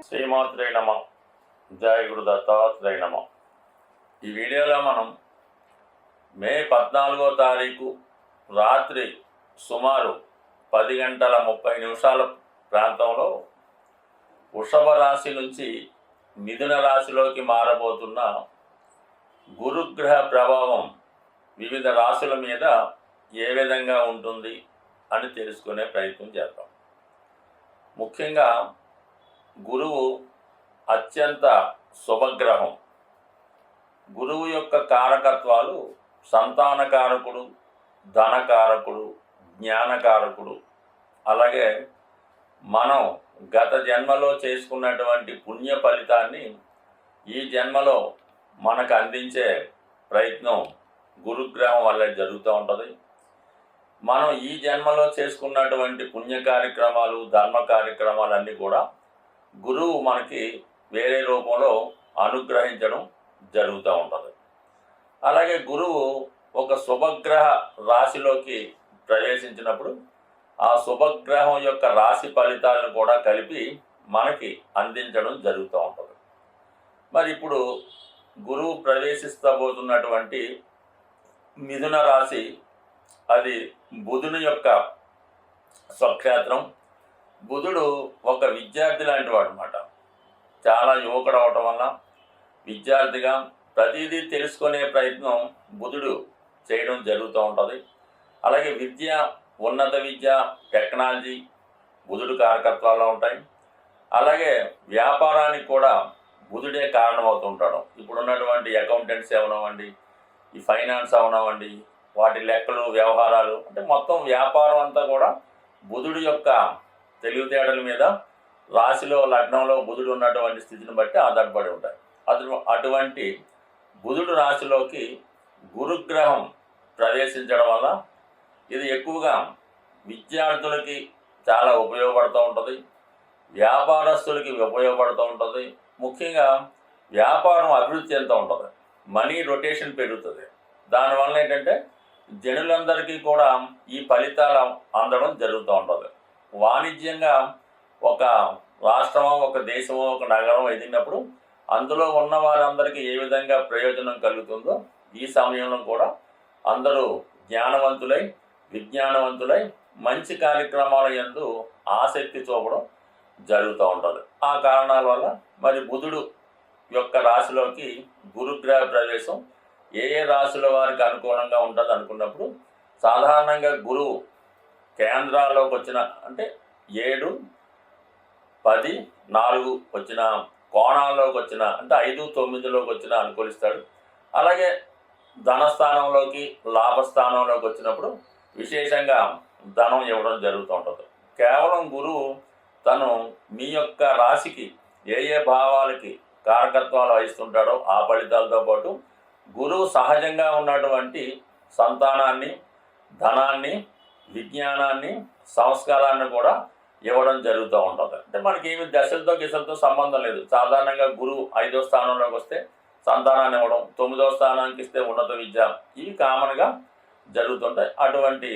శ్రీమాత్రే నమ. జయ గురు దత్తాత్రేయ నమ. ఈ వీడియోలో మనం మే 14వ తారీఖు రాత్రి సుమారు 10 గంటల 30 నిమిషాల ప్రాంతంలో వృషభ రాశి నుంచి మిథున రాశిలోకి మారబోతున్న గురుగ్రహ ప్రభావం వివిధ రాశుల మీద ఏ విధంగా ఉంటుంది అని తెలుసుకునే ప్రయత్నం చేద్దాం. ముఖ్యంగా గురువు అత్యంత శుభగ్రహం. గురువు యొక్క కారకత్వాలు సంతానకారకుడు, ధనకారకుడు, జ్ఞానకారకుడు. అలాగే మనం గత జన్మలో చేసుకున్నటువంటి పుణ్య ఫలితాన్ని ఈ జన్మలో మనకు అందించే ప్రయత్నం గురుగ్రహం వల్ల జరుగుతూ ఉంటుంది. మనం ఈ జన్మలో చేసుకున్నటువంటి పుణ్య కార్యక్రమాలు, ధర్మ కార్యక్రమాలన్నీ కూడా గురువు మనకి వేరే రూపంలో అనుగ్రహించడం జరుగుతూ ఉంటుంది. అలాగే గురువు ఒక శుభగ్రహ రాశిలోకి ప్రవేశించినప్పుడు ఆ శుభగ్రహం యొక్క రాశి ఫలితాలను కూడా కలిపి మనకి అందించడం జరుగుతూ ఉంటుంది. మరి ఇప్పుడు గురువు ప్రవేశిస్తబోతున్నటువంటి మిథున రాశి, అది బుధుని యొక్క స్వక్షేత్రం. బుధుడు ఒక విద్యార్థి లాంటి వాడు అన్నమాట. చాలా యువకుడు అవటం వల్ల విద్యార్థిగా ప్రతిదీ తెలుసుకునే ప్రయత్నం బుధుడు చేయడం జరుగుతూ ఉంటుంది. అలాగే విద్య, ఉన్నత విద్య, టెక్నాలజీ బుధుడు కారకత్వాల్లో ఉంటాయి. అలాగే వ్యాపారానికి కూడా బుధుడే కారణమవుతుంటాడు. ఇప్పుడున్నటువంటి అకౌంటెంట్స్ అవనవ్వండి, ఈ ఫైనాన్స్ అవనవ్వండి, వాటి లెక్కలు, వ్యవహారాలు, అంటే మొత్తం వ్యాపారం అంతా కూడా బుధుడి యొక్క తెలివితేటల మీద రాశిలో, లగ్నంలో బుధుడు ఉన్నటువంటి స్థితిని బట్టి ఆధారపడి ఉంటాయి. అటువంటి బుధుడు రాశిలోకి గురుగ్రహం ప్రవేశించడం వల్ల ఇది ఎక్కువగా విద్యార్థులకి చాలా ఉపయోగపడుతూ ఉంటుంది, వ్యాపారస్తులకి ఉపయోగపడుతూ ఉంటుంది. ముఖ్యంగా వ్యాపారం అభివృద్ధి చెందుతూ ఉంటుంది, మనీ రొటేషన్ పెరుగుతుంది. దానివల్ల ఏంటంటే జనులందరికీ కూడా ఈ ఫలితాలు అందడం జరుగుతూ ఉంటుంది. వాణిజ్యంగా ఒక రాష్ట్రమో, ఒక దేశమో, ఒక నగరం ఎదిగినప్పుడు అందులో ఉన్న వారందరికీ ఏ విధంగా ప్రయోజనం కలుగుతుందో ఈ సమయంలో కూడా అందరూ జ్ఞానవంతులై, విజ్ఞానవంతులై మంచి కార్యక్రమాల యందు ఆసక్తి చూపడం జరుగుతూ ఉంటుంది. ఆ కారణాల వల్ల మరి బుధుడు యొక్క రాశిలోకి గురుగ్రహ ప్రవేశం ఏ ఏ రాశుల వారికి అనుకూలంగా ఉంటుంది అనుకున్నప్పుడు, సాధారణంగా గురువు కేంద్రాల్లోకి వచ్చిన, అంటే 7, 10, 4 వచ్చిన కోణాల్లోకి వచ్చిన, అంటే 5, 9లోకి వచ్చిన అనుకూలిస్తాడు. అలాగే ధనస్థానంలోకి, లాభస్థానంలోకి వచ్చినప్పుడు విశేషంగా ధనం ఇవ్వడం జరుగుతూ ఉంటుంది. కేవలం గురువు తను మీ యొక్క రాశికి ఏ ఏ భావాలకి కారకత్వాలు వహిస్తుంటాడో ఆ ఫలితాలతో పాటు గురువు సహజంగా ఉన్నటువంటి సంతానాన్ని, ధనాన్ని, విజ్ఞానాన్ని, సంస్కారాన్ని కూడా ఇవ్వడం జరుగుతూ ఉంటుంది. అంటే మనకి ఏమి దశలతో గిశలతో సంబంధం లేదు. సాధారణంగా గురువు 5వ స్థానంలోకి వస్తే సంతానాన్ని ఇవ్వడం, 9వ స్థానానికి ఇస్తే ఉన్నత విద్య, ఇవి కామన్గా జరుగుతుంటాయి. అటువంటి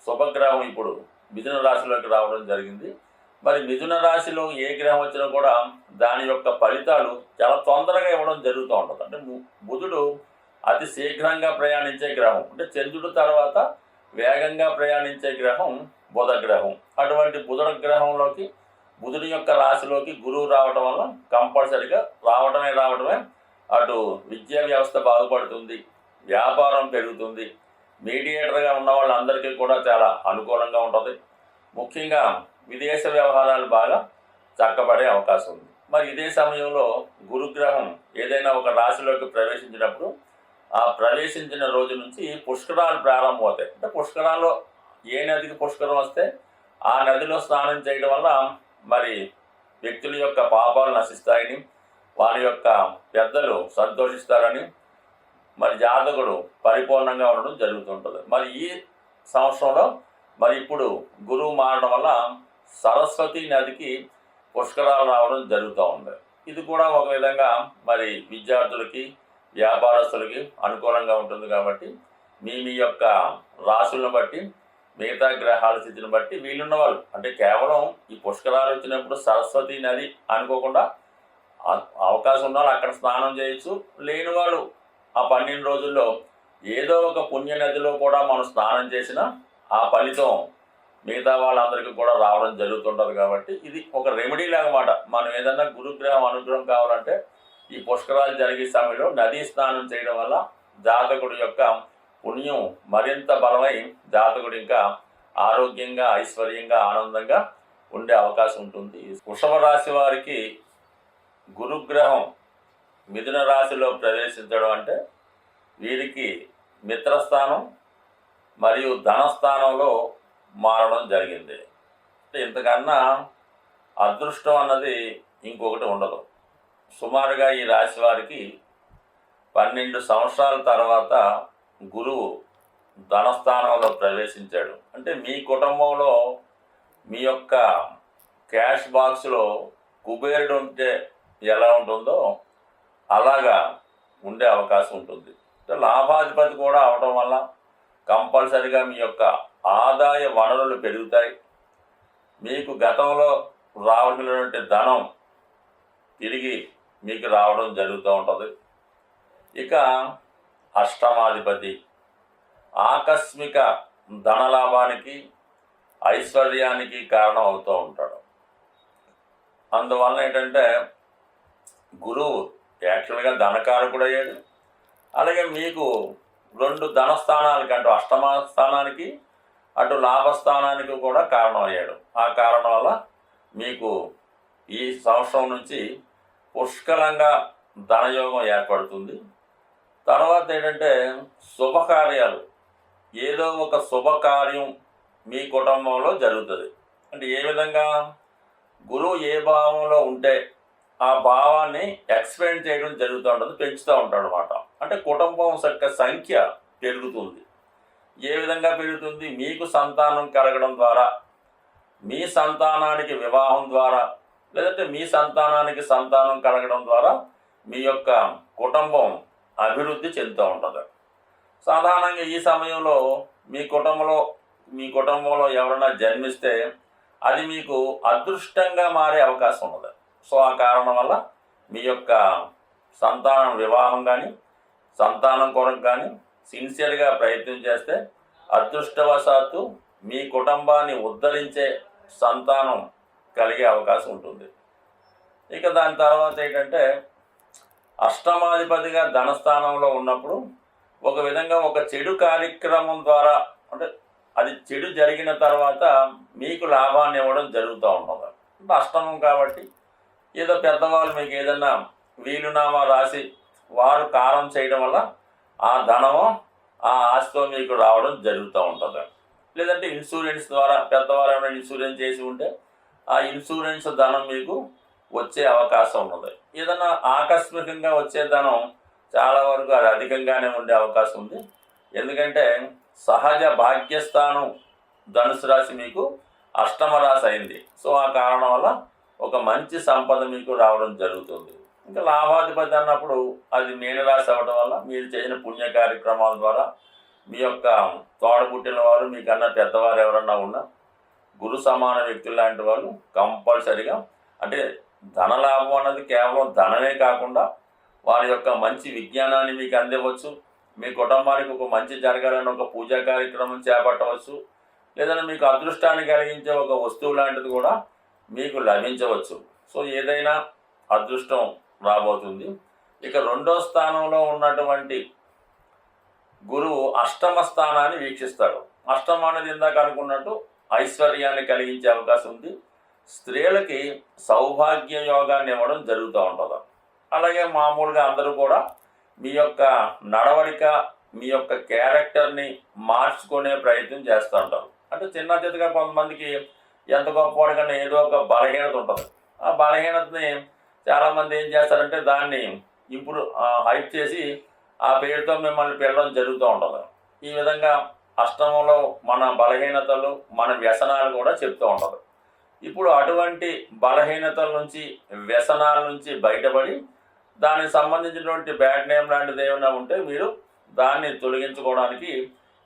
శుభగ్రహం ఇప్పుడు మిథున రాశిలోకి రావడం జరిగింది. మరి మిథున రాశిలో ఏ గ్రహం వచ్చినా కూడా దాని యొక్క ఫలితాలు చాలా తొందరగా ఇవ్వడం జరుగుతూ ఉంటుంది. అంటే బుధుడు అతి శీఘ్రంగా ప్రయాణించే గ్రహం, అంటే చంద్రుడి తర్వాత వేగంగా ప్రయాణించే గ్రహం బుధ గ్రహం. అటువంటి బుధ గ్రహంలోకి, బుధుడి యొక్క రాశిలోకి గురువు రావడం వల్ల కంపల్సరిగా రావడమే అటు విద్యా వ్యవస్థ బాగుపడుతుంది, వ్యాపారం పెరుగుతుంది, మీడియేటర్గా ఉన్న వాళ్ళందరికీ కూడా చాలా అనుకూలంగా ఉంటుంది. ముఖ్యంగా విదేశ వ్యవహారాలు బాగా చక్కబడే అవకాశం ఉంది. మరి ఇదే సమయంలో గురుగ్రహం ఏదైనా ఒక రాశిలోకి ప్రవేశించినప్పుడు ఆ ప్రవేశించిన రోజు నుంచి పుష్కరాలు ప్రారంభమవుతాయి. అంటే పుష్కరాల్లో ఏ నదికి పుష్కరం వస్తే ఆ నదిలో స్నానం చేయడం వల్ల మరి వ్యక్తుల యొక్క పాపాలు నశిస్తాయని, వారి యొక్క పెద్దలు సంతోషిస్తారని, మరి జాతకుడు పరిపూర్ణంగా ఉండడం జరుగుతుంటుంది. మరి ఈ సంవత్సరంలో మరి ఇప్పుడు గురువు మారడం వల్ల సరస్వతి నదికి పుష్కరాలు రావడం జరుగుతూ ఉంది. ఇది కూడా ఒక విధంగా మరి విద్యార్థులకి, వ్యాపారస్తులకి అనుకూలంగా ఉంటుంది. కాబట్టి మీ యొక్క రాశులను బట్టి మిగతా గ్రహాల స్థితిని బట్టి వీళ్ళున్న వాళ్ళు అంటే కేవలం ఈ పుష్కరాలు వచ్చినప్పుడు సరస్వతి నది అనుకోకుండా అవకాశం ఉన్న వాళ్ళు అక్కడ స్నానం చేయొచ్చు. లేని వాళ్ళు ఆ 12 రోజుల్లో ఏదో ఒక పుణ్య నదిలో కూడా మనం స్నానం చేసినా ఆ ఫలితం మిగతా వాళ్ళందరికీ కూడా రావడం జరుగుతుంటుంది. కాబట్టి ఇది ఒక రెమెడీ లాగమాట. మనం ఏదన్నా గురుగ్రహం అనుగ్రహం కావాలంటే ఈ పుష్కరాలు జరిగే సమయంలో నదీ స్నానం చేయడం వల్ల జాతకుడి యొక్క పుణ్యం మరింత బలమై జాతకుడు ఇంకా ఆరోగ్యంగా, ఐశ్వర్యంగా, ఆనందంగా ఉండే అవకాశం ఉంటుంది. వృషభ రాశి వారికి గురుగ్రహం మిథున రాశిలో ప్రవేశించడం అంటే వీరికి మిత్రస్థానం మరియు ధనస్థానంలో మారడం జరిగింది. ఇంతకన్నా అదృష్టం అన్నది ఇంకొకటి ఉండదు. సుమారుగా ఈ రాశి వారికి 12 సంవత్సరాల తర్వాత గురువు ధనస్థానంలో ప్రవేశించాడు. అంటే మీ కుటుంబంలో మీ యొక్క క్యాష్ బాక్స్లో కుబేరుడు ఉంటే ఎలా ఉంటుందో అలాగా ఉండే అవకాశం ఉంటుంది. లాభాధిపతి కూడా అవడం వల్ల కంపల్సరిగా మీ యొక్క ఆదాయ వనరులు పెరుగుతాయి. మీకు గతంలో రావాల్సినటువంటి ధనం తిరిగి మీకు రావడం జరుగుతూ ఉంటుంది. ఇక అష్టమాధిపతి ఆకస్మిక ధనలాభానికి, ఐశ్వర్యానికి కారణం అవుతూ ఉంటాడు. అందువల్ల ఏంటంటే గురువు యాక్చువల్గా ధనకారకుడు అయ్యాడు. అలాగే మీకు 2 ధనస్థానాలకి, అటు అష్టమ స్థానానికి అటు లాభస్థానానికి కూడా కారణం అయ్యాడు. ఆ కారణం వల్ల మీకు ఈ సంవత్సరం నుంచి పుష్కలంగా ధనయోగం ఏర్పడుతుంది. తర్వాత ఏంటంటే శుభకార్యాలు, ఏదో ఒక శుభకార్యం మీ కుటుంబంలో జరుగుతుంది. అంటే ఏ విధంగా? గురువు ఏ భావంలో ఉంటే ఆ భావాన్ని ఎక్స్పెండ్ చేయడం జరుగుతూ ఉంటుంది, పెంచుతూ ఉంటాడు అన్నమాట. అంటే కుటుంబం యొక్క సంఖ్య పెరుగుతుంది. ఏ విధంగా పెరుగుతుంది? మీకు సంతానం కలగడం ద్వారా, మీ సంతానానికి వివాహం ద్వారా, లేదంటే మీ సంతానానికి సంతానం కలగడం ద్వారా మీ యొక్క కుటుంబం అభివృద్ధి చెందుతూ ఉంటుంది. సాధారణంగా ఈ సమయంలో మీ కుటుంబంలో ఎవరైనా జన్మిస్తే అది మీకు అదృష్టంగా మారే అవకాశం ఉన్నది. సో ఆ కారణం వల్ల మీ యొక్క సంతానం వివాహం కానీ, సంతానం కొరకు కానీ సిన్సియర్గా ప్రయత్నం చేస్తే అదృష్టవశాత్తు మీ కుటుంబాన్ని ఉద్ధరించే సంతానం కలిగే అవకాశం ఉంటుంది. ఇక దాని తర్వాత ఏంటంటే అష్టమాధిపతిగా ధనస్థానంలో ఉన్నప్పుడు ఒక విధంగా ఒక చెడు కార్యక్రమం ద్వారా, అంటే అది చెడు జరిగిన తర్వాత మీకు లాభాన్ని ఇవ్వడం జరుగుతూ ఉంటుంది. అంటే అష్టమం కాబట్టి ఏదో పెద్దవాళ్ళు మీకు ఏదన్నా వీలునామా రాసి వారు కారం చేయడం వల్ల ఆ ధనము, ఆ ఆస్తితో మీకు రావడం జరుగుతూ ఉంటుంది. లేదంటే ఇన్సూరెన్స్ ద్వారా పెద్దవారు ఏమైనా ఇన్సూరెన్స్ చేసి ఉంటే ఆ ఇన్సూరెన్స్ ధనం మీకు వచ్చే అవకాశం ఉన్నది. ఏదైనా ఆకస్మికంగా వచ్చే ధనం చాలా వరకు అది అధికంగానే ఉండే అవకాశం ఉంది. ఎందుకంటే సహజ భాగ్యస్థానం ధనుసు రాశి మీకు అష్టమ రాశి అయింది. సో ఆ కారణం వల్ల ఒక మంచి సంపద మీకు రావడం జరుగుతుంది. ఇంకా లాభాధిపతి అన్నప్పుడు అది మీనరాశి అవ్వడం వల్ల మీరు చేసిన పుణ్య కార్యక్రమాల ద్వారా మీ యొక్క తోడబుట్టిన వారు, మీకన్నా పెద్దవారు ఎవరన్నా ఉన్నా గురు సమాన వ్యక్తులు లాంటి వాళ్ళు కంపల్సరిగా, అంటే ధనలాభం అన్నది కేవలం ధనమే కాకుండా వారి యొక్క మంచి విజ్ఞానాన్ని మీకు అందివ్వచ్చు. మీ కుటుంబానికి ఒక మంచి జరగాలని ఒక పూజా కార్యక్రమం చేపట్టవచ్చు. లేదంటే మీకు అదృష్టాన్ని కలిగించే ఒక వస్తువు లాంటిది కూడా మీకు లభించవచ్చు. సో ఏదైనా అదృష్టం రాబోతుంది. ఇక 2వ స్థానంలో ఉన్నటువంటి గురువు అష్టమ స్థానాన్ని వీక్షిస్తాడు. అష్టమం అనేది ఇందాక అనుకున్నట్టు ఐశ్వర్యాన్ని కలిగించే అవకాశం ఉంది. స్త్రీలకి సౌభాగ్య యోగాన్ని ఇవ్వడం జరుగుతూ ఉంటుంది. అలాగే మామూలుగా అందరూ కూడా మీ యొక్క నడవడిక, మీ యొక్క క్యారెక్టర్ని మార్చుకునే ప్రయత్నం చేస్తూ ఉంటారు. అంటే చిన్న చిన్నగా కొంతమందికి ఎంత గొప్పవాడి కన్నా ఏదో ఒక బలహీనత ఉంటుంది. ఆ బలహీనతని చాలామంది ఏం చేస్తారంటే దాన్ని హైప్ చేసి ఆ పేరుతో మిమ్మల్ని పిలవడం జరుగుతూ ఉంటుంది. ఈ విధంగా అష్టమంలో మన బలహీనతలు, మన వ్యసనాలు కూడా చెప్తూ ఉంటారు. ఇప్పుడు అటువంటి బలహీనతల నుంచి, వ్యసనాల నుంచి బయటపడి దానికి సంబంధించినటువంటి బ్యాడ్ నేమ్ లాంటిది ఏమైనా ఉంటే మీరు దాన్ని తొలగించుకోవడానికి,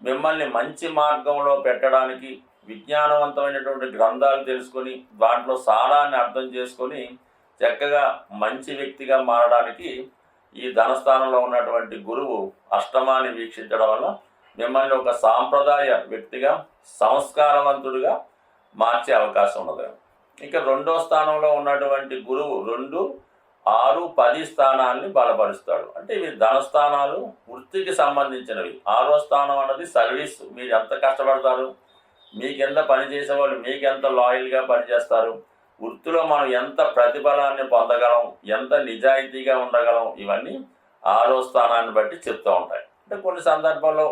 మిమ్మల్ని మంచి మార్గంలో పెట్టడానికి విజ్ఞానవంతమైనటువంటి గ్రంథాలు తెలుసుకొని దాంట్లో సారాన్ని అర్థం చేసుకొని చక్కగా మంచి వ్యక్తిగా మారడానికి ఈ ధనస్థానంలో ఉన్నటువంటి గురువు అష్టమాన్ని వీక్షించడం వల్ల మిమ్మల్ని ఒక సాంప్రదాయ వ్యక్తిగా, సంస్కారవంతుడిగా మార్చే అవకాశం ఉన్నది. ఇక 2వ స్థానంలో ఉన్నటువంటి గురువు 2, 6, 10 స్థానాల్ని బలపరుస్తాడు. అంటే ఇవి ధనస్థానాలు, వృత్తికి సంబంధించినవి. 6వ స్థానం అన్నది సర్వీస్. మీరు ఎంత కష్టపడతారు, మీకెంత పనిచేసే వాళ్ళు మీకెంత లాయల్గా పనిచేస్తారు, వృత్తిలో మనం ఎంత ప్రతిఫలాన్ని పొందగలం, ఎంత నిజాయితీగా ఉండగలం, ఇవన్నీ 6వ స్థానాన్ని బట్టి చెప్తూ ఉంటాయి. అంటే కొన్ని సందర్భాల్లో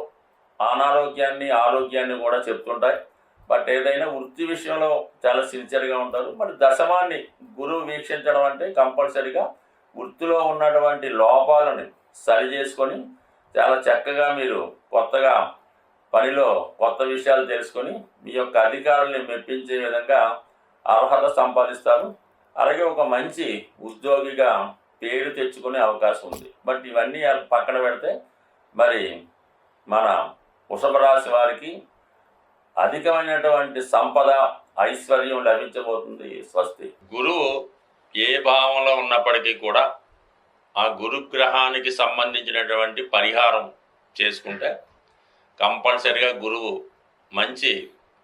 అనారోగ్యాన్ని, ఆరోగ్యాన్ని కూడా చెప్తుంటాయి. బట్ ఏదైనా వృత్తి విషయంలో చాలా సిన్సియర్గా ఉంటారు. మరి దశమాన్ని గురువు వీక్షించడం అంటే కంపల్సరీగా వృత్తిలో ఉన్నటువంటి లోపాలని సరి చేసుకొని చాలా చక్కగా మీరు కొత్తగా పనిలో కొత్త విషయాలు తెలుసుకొని మీ యొక్క అధికారుల్ని మెప్పించే విధంగా అర్హత సంపాదిస్తారు. అలాగే ఒక మంచి ఉద్యోగిగా పేరు తెచ్చుకునే అవకాశం ఉంది. బట్ ఇవన్నీ పక్కన పెడితే మరి మన వృషభ రాశి వారికి అధికమైనటువంటి సంపద, ఐశ్వర్యం లభించబోతుంది. స్వస్తి. గురువు ఏ భావంలో ఉన్నప్పటికీ కూడా ఆ గురుగ్రహానికి సంబంధించినటువంటి పరిహారం చేసుకుంటే కంపల్సరిగా గురువు మంచి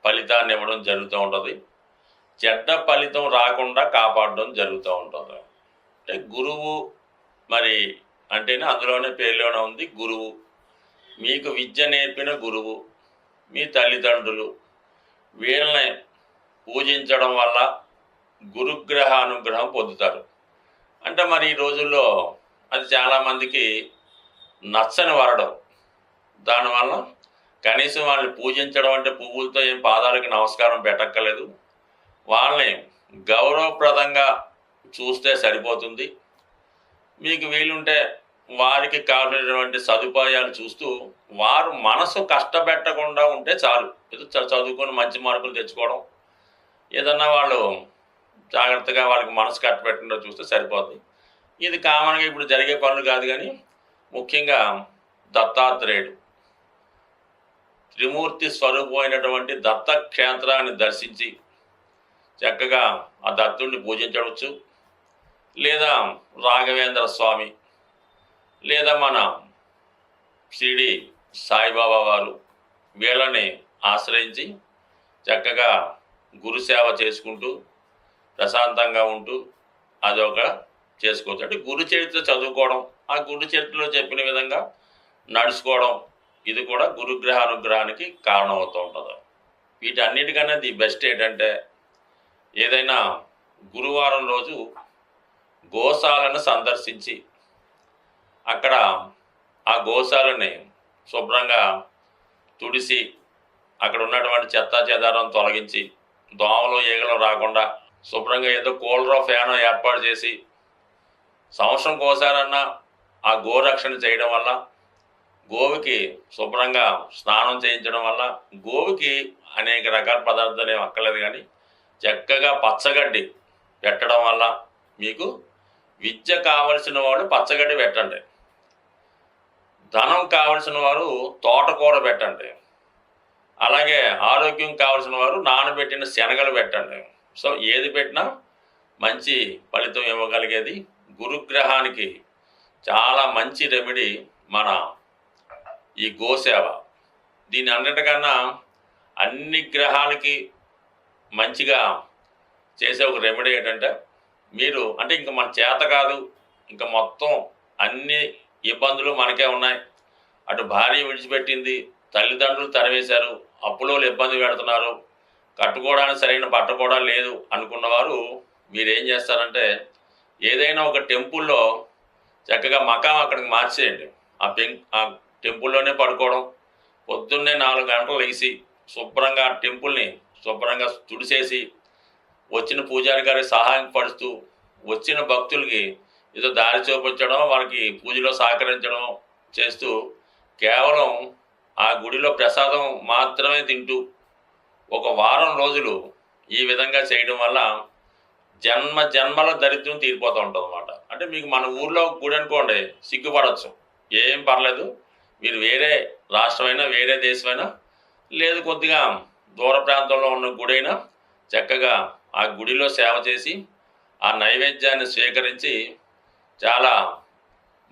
ఫలితాన్ని ఇవ్వడం జరుగుతూ ఉంటుంది. చెడ్డ ఫలితం రాకుండా కాపాడడం జరుగుతూ ఉంటుంది. అంటే గురువు మరి అంటేనే అందులోనే పేరులోనే ఉంది గురువు. మీకు విద్య నేర్పిన గురువు, మీ తల్లిదండ్రులు, వీళ్ళని పూజించడం వల్ల గురుగ్రహ అనుగ్రహం పొందుతారు. అంటే మరి ఈ రోజుల్లో అది చాలామందికి నచ్చని వరడం. దానివల్ల కనీసం వాళ్ళని పూజించడం అంటే పువ్వులతో ఏం పాదాలకి నమస్కారం పెట్టక్కర్లేదు, వాళ్ళని గౌరవప్రదంగా చూస్తే సరిపోతుంది. మీకు వీలుంటే వారికి కావాల్సినటువంటి సదుపాయాలు చూస్తూ వారు మనసు కష్టపెట్టకుండా ఉంటే చాలు. ఏదో చదువుకొని మంచి మార్కులు తెచ్చుకోవడం, ఏదన్నా వాళ్ళు జాగ్రత్తగా వాళ్ళకి మనసు కట్టబెట్టకుండా చూస్తే సరిపోతుంది. ఇది కామన్గా ఇప్పుడు జరిగే పనులు కాదు. కానీ ముఖ్యంగా దత్తాత్రేయుడు త్రిమూర్తి స్వరూపమైనటువంటి దత్తక్షేత్రాన్ని దర్శించి చక్కగా ఆ దత్తుడిని పూజించవచ్చు. లేదా రాఘవేంద్ర స్వామి, లేదా మన షిరిడి సాయిబాబా వారు, వీళ్ళని ఆశ్రయించి చక్కగా గురుసేవ చేసుకుంటూ ప్రశాంతంగా ఉంటూ అదొక చేసుకోవచ్చు. అంటే గురు చరిత్ర చదువుకోవడం, ఆ గురు చరిత్రలో చెప్పిన విధంగా నడుచుకోవడం, ఇది కూడా గురుగ్రహ అనుగ్రహానికి కారణమవుతూ ఉంటుంది. వీటన్నిటికన్నా ది బెస్ట్ ఏంటంటే ఏదైనా గురువారం రోజు గోశాలను సందర్శించి అక్కడ ఆ గోశాలని శుభ్రంగా తుడిసి అక్కడ ఉన్నటువంటి చెత్త చెదారం తొలగించి దోమలు ఈగలు రాకుండా శుభ్రంగా ఏదో కూలరో ఫ్యానో ఏర్పాటు చేసి సంవత్సరం కోసారన్నా ఆ గోరక్షణ చేయడం వల్ల, గోవుకి శుభ్రంగా స్నానం చేయించడం వల్ల, గోవుకి అనేక రకాల పదార్థాలు ఏమి అక్కర్లేదు కానీ చక్కగా పచ్చగడ్డి పెట్టడం వల్ల మీకు విద్య కావలసిన వాడు పచ్చగడ్డి పెట్టండి, ధనం కావలసిన వారు తోటకూర పెట్టండి, అలాగే ఆరోగ్యం కావలసిన వారు నానబెట్టిన శనగలు పెట్టండి. సో ఏది పెట్టినా మంచి ఫలితం ఇవ్వగలిగేది గురుగ్రహానికి చాలా మంచి రెమెడీ మన ఈ గోసేవ. దీని అన్నిటికన్నా అన్ని గ్రహాలకి మంచిగా చేసే ఒక రెమెడీ ఏంటంటే మీరు అంటే ఇంకా మన చేత కాదు, ఇంకా మొత్తం అన్ని ఇబ్బందులు మనకే ఉన్నాయి, అటు భార్య విడిచిపెట్టింది, తల్లిదండ్రులు తరివేశారు, అప్పులోళ్ళు ఇబ్బంది పెడుతున్నారు, కట్టుకోవడానికి సరైన బట్ట కూడా లేదు అనుకున్నవారు మీరేం చేస్తారంటే ఏదైనా ఒక టెంపుల్లో చక్కగా మకాం అక్కడికి మార్చేయండి. ఆ టెంపుల్లోనే పడుకోవడం, పొద్దున్నే 4 గంటలు లేచి శుభ్రంగా ఆ టెంపుల్ని శుభ్రంగా తుడిసేసి వచ్చిన పూజారి గారికి సహాయం పడుతూ వచ్చిన భక్తులకి ఏదో దారి చూపించడం, వాళ్ళకి పూజలో సహకరించడం చేస్తూ కేవలం ఆ గుడిలో ప్రసాదం మాత్రమే తింటూ ఒక వారం రోజులు ఈ విధంగా చేయడం వల్ల జన్మల దరిద్రం తీరిపోతూ ఉంటుంది అన్నమాట. అంటే మీకు మన ఊర్లో గుడి అనుకోండి సిగ్గుపడవచ్చు, ఏం పర్లేదు, మీరు వేరే రాష్ట్రమైనా వేరే దేశమైనా లేదు కొద్దిగా దూర ప్రాంతంలో ఉన్న గుడైనా చక్కగా ఆ గుడిలో సేవ చేసి ఆ నైవేద్యాన్ని స్వీకరించి చాలా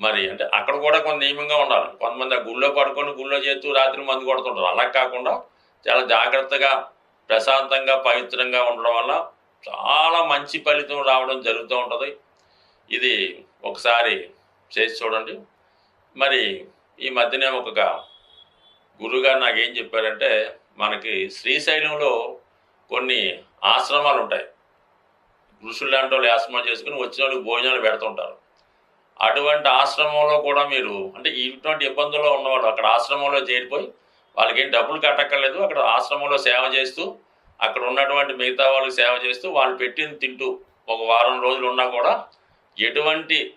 మరి అంటే అక్కడ కూడా కొంత నియమంగా ఉండాలి. కొంతమంది ఆ గుళ్ళో పడుకొని గుళ్ళో చేస్తూ రాత్రి మందు కొడుతుంటారు. అలా కాకుండా చాలా జాగ్రత్తగా, ప్రశాంతంగా, పవిత్రంగా ఉండడం వల్ల చాలా మంచి ఫలితం రావడం జరుగుతూ ఉంటుంది. ఇది ఒకసారి చేసి చూడండి. మరి ఈ మధ్యనే ఒక గురువుగారు నాకేం చెప్పారంటే, మనకి శ్రీశైలంలో కొన్ని ఆశ్రమాలు ఉంటాయి. ఋషులు లాంటి వాళ్ళు ఆశ్రమం చేసుకుని వచ్చిన వాళ్ళకి భోజనాలు పెడుతుంటారు. అటువంటి ఆశ్రమంలో కూడా మీరు అంటే ఇటువంటి ఇబ్బందుల్లో ఉన్నవాళ్ళు అక్కడ ఆశ్రమంలో చేరిపోయి వాళ్ళకేం డబ్బులు కట్టక్కర్లేదు. అక్కడ ఆశ్రమంలో సేవ చేస్తూ అక్కడ ఉన్నటువంటి మిగతా వాళ్ళకి సేవ చేస్తూ వాళ్ళు పెట్టింది తింటూ ఒక వారం రోజులు ఉన్నా కూడా ఎటువంటి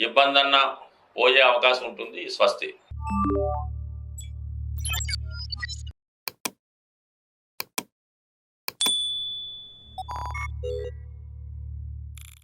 ఇబ్బందన్నా పోయే అవకాశం ఉంటుంది. స్వస్తి. you